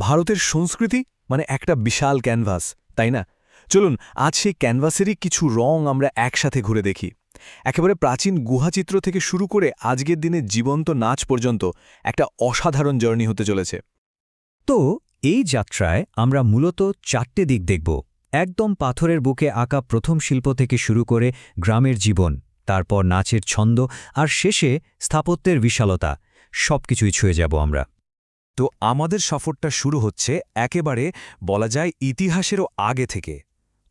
ভারতের সংস্কৃতি মানে একটা বিশাল ক্যানভাস, তাই না? চলুন আজ সেই ক্যানভাসেরই কিছু রং আমরা একসাথে ঘুরে দেখি। একেবারে প্রাচীন গুহাচিত্র থেকে শুরু করে আজকের দিনে জীবন্ত নাচ পর্যন্ত একটা অসাধারণ জার্নি হতে চলেছে। তো এই যাত্রায় আমরা মূলত 4টে দিক দেখব। একদম পাথরের বুকে আঁকা প্রথম শিল্প থেকে শুরু করে গ্রামের জীবন, তারপর নাচের ছন্দ, আর শেষে স্থাপত্যের বিশালতা। সবকিছুই ছুঁয়ে যাব আমরা। তো আমাদের সফরটা শুরু হচ্ছে একেবারে বলা যায় ইতিহাসেরও আগে থেকে।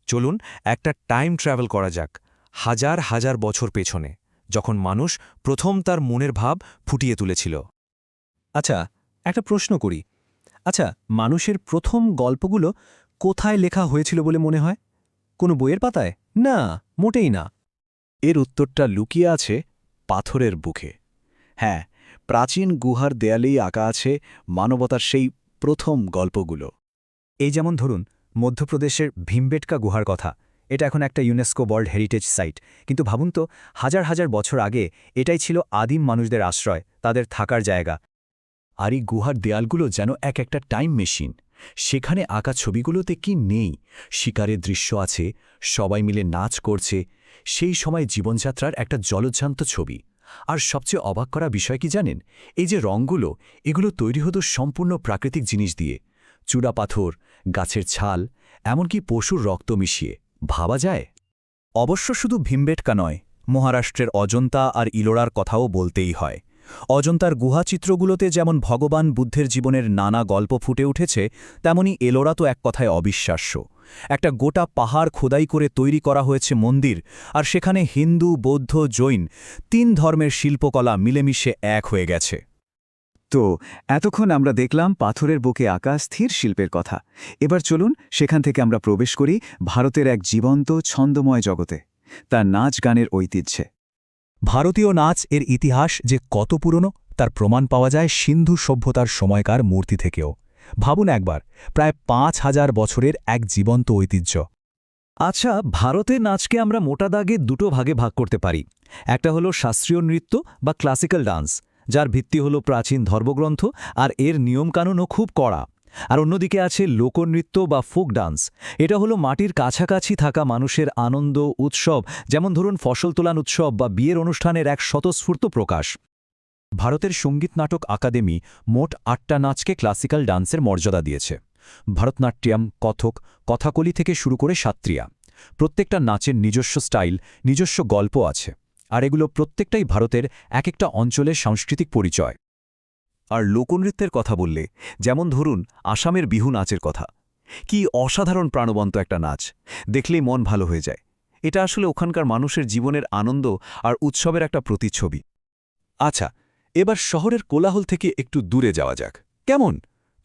চলুন একটা টাইম ট্রাভেল করা যাক হাজার হাজার বছর পেছনে, যখন মানুষ প্রথম তার মনের ভাব ফুটিয়ে তুলেছিল। আচ্ছা, একটা প্রশ্ন করি। আচ্ছা, মানুষের প্রথম গল্পগুলো কোথায় লেখা হয়েছিল বলে মনে হয়? কোনো বইয়ের পাতায়? না, মোটেই না। এর উত্তরটা লুকিয়ে আছে পাথরের বুকে। হ্যাঁ, প্রাচীন গুহার দেয়ালেই আঁকা আছে মানবতার সেই প্রথম গল্পগুলো। এই যেমন ধরুন মধ্যপ্রদেশের ভীমবেটকা গুহার কথা। এটা এখন একটা ইউনেস্কো ওয়ার্ল্ড হেরিটেজ সাইট, কিন্তু ভাবুন তো হাজার হাজার বছর আগে এটাই ছিল আদিম মানুষদের আশ্রয়, তাদের থাকার জায়গা। আর এই গুহার দেয়ালগুলো যেন এক একটা টাইম মেশিন। সেখানে আঁকা ছবিগুলোতে কি নেই? শিকারের দৃশ্য আছে, সবাই মিলে নাচ করছে, সেই সময় জীবনযাত্রার একটা জলজ্জান্ত ছবি। আর সবচেয়ে অবাক করা বিষয় কি জানেন? এই যে রঙগুলো, এগুলো তৈরি হতো সম্পূর্ণ প্রাকৃতিক জিনিস দিয়ে। চূড়া পাথর, গাছের ছাল, এমনকি পশুর রক্ত মিশিয়ে। ভাবা যায়? অবশ্য শুধু ভীমবেটকা নয়, মহারাষ্ট্রের অজন্তা আর ইলোরার কথাও বলতেই হয়। অজন্তার গুহাচিত্রগুলোতে যেমন ভগবান বুদ্ধের জীবনের নানা গল্প ফুটে উঠেছে, তেমনি এলোরা তো এক কথায় অবিশ্বাস্য। একটা গোটা পাহাড় খোদাই করে তৈরি করা হয়েছে মন্দির, আর সেখানে হিন্দু, বৌদ্ধ, জৈন 3 ধর্মের শিল্পকলা মিলেমিশে এক হয়ে গেছে। তো এতক্ষণ আমরা দেখলাম পাথরের বুকে আঁকা স্থির শিল্পের কথা। এবার চলুন সেখান থেকে আমরা প্রবেশ করি ভারতের এক জীবন্ত ছন্দময় জগতে, তার নাচ গানের ঐতিহ্যে। ভারতীয় নাচ এর ইতিহাস যে কত পুরনো তার প্রমাণ পাওয়া যায় সিন্ধু সভ্যতার সময়কার মূর্তি থেকেও। ভাবুন একবার, প্রায় ৫,০০০ বছরের এক জীবন্ত ঐতিহ্য। আচ্ছা, ভারতের নাচকে আমরা মোটা দাগে দুটো ভাগে ভাগ করতে পারি। একটা হলো শাস্ত্রীয় নৃত্য বা ক্লাসিক্যাল ডান্স, যার ভিত্তি হলো প্রাচীন ধর্মগ্রন্থ আর এর নিয়মকানুনও খুব কড়া। আর অন্যদিকে আছে লোকনৃত্য বা ফোক ডান্স। এটা হলো মাটির কাছাকাছি থাকা মানুষের আনন্দ উৎসব, যেমন ধরুন ফসল তোলান উৎসব বা বিয়ের অনুষ্ঠানের এক স্বতঃস্ফূর্ত প্রকাশ। ভারতের সঙ্গীত নাটক আকাদেমি মোট 8টা নাচকে ক্লাসিক্যাল ডান্সের মর্যাদা দিয়েছে। ভরতনাট্যম, কথক, কথাকলি থেকে শুরু করে সাত্রিয়া। প্রত্যেকটা নাচের নিজস্ব স্টাইল, নিজস্ব গল্প আছে। আর এগুলো প্রত্যেকটাই ভারতের এক একটা অঞ্চলের সাংস্কৃতিক পরিচয়। আর লোকনৃত্যের কথা বললে, যেমন ধরুন আসামের বিহু নাচের কথা। কি অসাধারণ প্রাণবন্ত একটা নাচ, দেখলেই মন ভালো হয়ে যায়। এটা আসলে ওখানকার মানুষের জীবনের আনন্দ আর উৎসবের একটা প্রতিচ্ছবি। আচ্ছা, এবার শহরের কোলাহল থেকে একটু দূরে যাওয়া যাক। কেমন?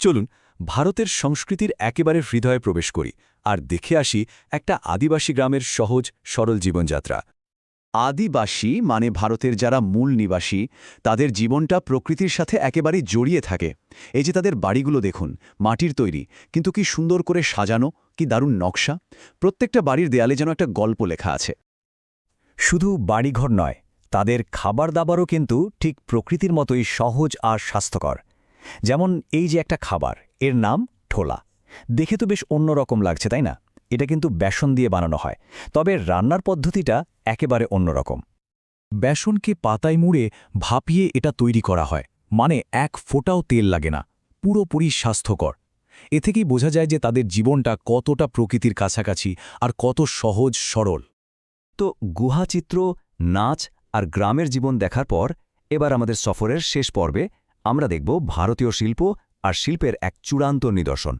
চলুন ভারতের সংস্কৃতির একেবারে হৃদয়ে প্রবেশ করি আর দেখে আসি একটা আদিবাসী গ্রামের সহজ সরল জীবনযাত্রা। আদিবাসী মানে ভারতের যারা মূল নিবাসী, তাদের জীবনটা প্রকৃতির সাথে একেবারে জড়িয়ে থাকে। এই যে তাদের বাড়িগুলো দেখুন, মাটির তৈরি, কিন্তু কি সুন্দর করে সাজানো, কি দারুণ নকশা। প্রত্যেকটা বাড়ির দেয়ালে যেন একটা গল্প লেখা আছে। শুধু বাড়িঘর নয়, তাদের খাবার দাবারও কিন্তু ঠিক প্রকৃতির মতোই সহজ আর স্বাস্থ্যকর। যেমন এই যে একটা খাবার, এর নাম ঠোলা। দেখে তো বেশ অন্যরকম লাগছে, তাই না? এটা কিন্তু বেসন দিয়ে বানানো হয়, তবে রান্নার পদ্ধতিটা একেবারে অন্যরকম। বেসনকে পাতায় মুড়ে ভাপিয়ে এটা তৈরি করা হয়, মানে এক ফোঁটাও তেল লাগে না, পুরোপুরি স্বাস্থ্যকর। এ থেকেই বোঝা যায় যে তাদের জীবনটা কতটা প্রকৃতির কাছাকাছি আর কত সহজ সরল। তো গুহাচিত্র, নাচ আর গ্রামের জীবন দেখার পর এবার আমাদের সফরের শেষ পর্বে আমরা দেখব ভারতীয় শিল্প আর শিল্পের এক চূড়ান্ত নিদর্শন,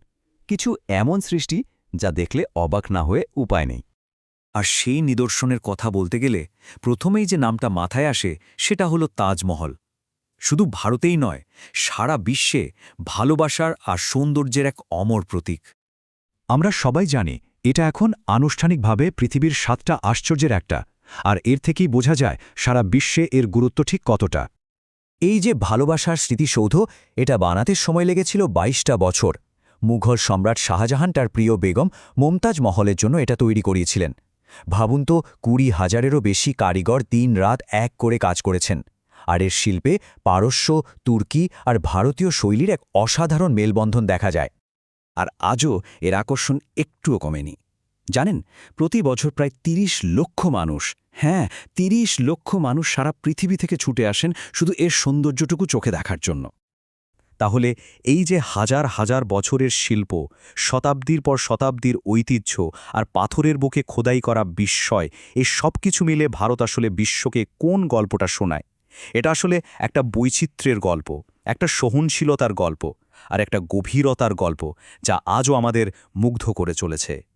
কিছু এমন সৃষ্টি যা দেখলে অবাক না হয়ে উপায় নেই। আর সেই নিদর্শনের কথা বলতে গেলে প্রথমেই যে নামটা মাথায় আসে সেটা হলো তাজমহল। শুধু ভারতেই নয়, সারা বিশ্বে ভালোবাসার আর সৌন্দর্যের এক অমর প্রতীক। আমরা সবাই জানি এটা এখন আনুষ্ঠানিকভাবে পৃথিবীর 7টা আশ্চর্যের একটা, আর এর থেকেই বোঝা যায় সারা বিশ্বে এর গুরুত্ব ঠিক কতটা। এই যে ভালোবাসার স্মৃতিসৌধ, এটা বানাতে সময় লেগেছিল 22টা বছর। মুঘল সম্রাট শাহজাহান তার প্রিয় বেগম মুমতাজ মহলের জন্য এটা তৈরি করিয়েছিলেন। ভাবুন তো, 20,000-এরও বেশি কারিগর দিন রাত এক করে কাজ করেছেন। আর এর শিল্পে পারস্য, তুর্কি আর ভারতীয় শৈলীর এক অসাধারণ মেলবন্ধন দেখা যায়। আর আজও এর আকর্ষণ একটুও কমেনি। জানেন, প্রতি বছর প্রায় ৩০ লক্ষ মানুষ, হ্যাঁ ৩০ লক্ষ মানুষ সারা পৃথিবী থেকে ছুটে আসেন শুধু এর সৌন্দর্যটুকু চোখে দেখার জন্য। তাহলে এই যে হাজার হাজার বছরের শিল্প, শতাব্দীর পর শতাব্দীর ঐতিহ্য আর পাথরের বুকে খোদাই করা বিস্ময়, এই সব কিছু মিলে ভারত আসলে বিশ্বকে কোন গল্পটা শোনায়? এটা আসলে একটা বৈচিত্র্যের গল্প, একটা সহনশীলতার গল্প আর একটা গভীরতার গল্প, যা আজও আমাদের মুগ্ধ করে চলেছে।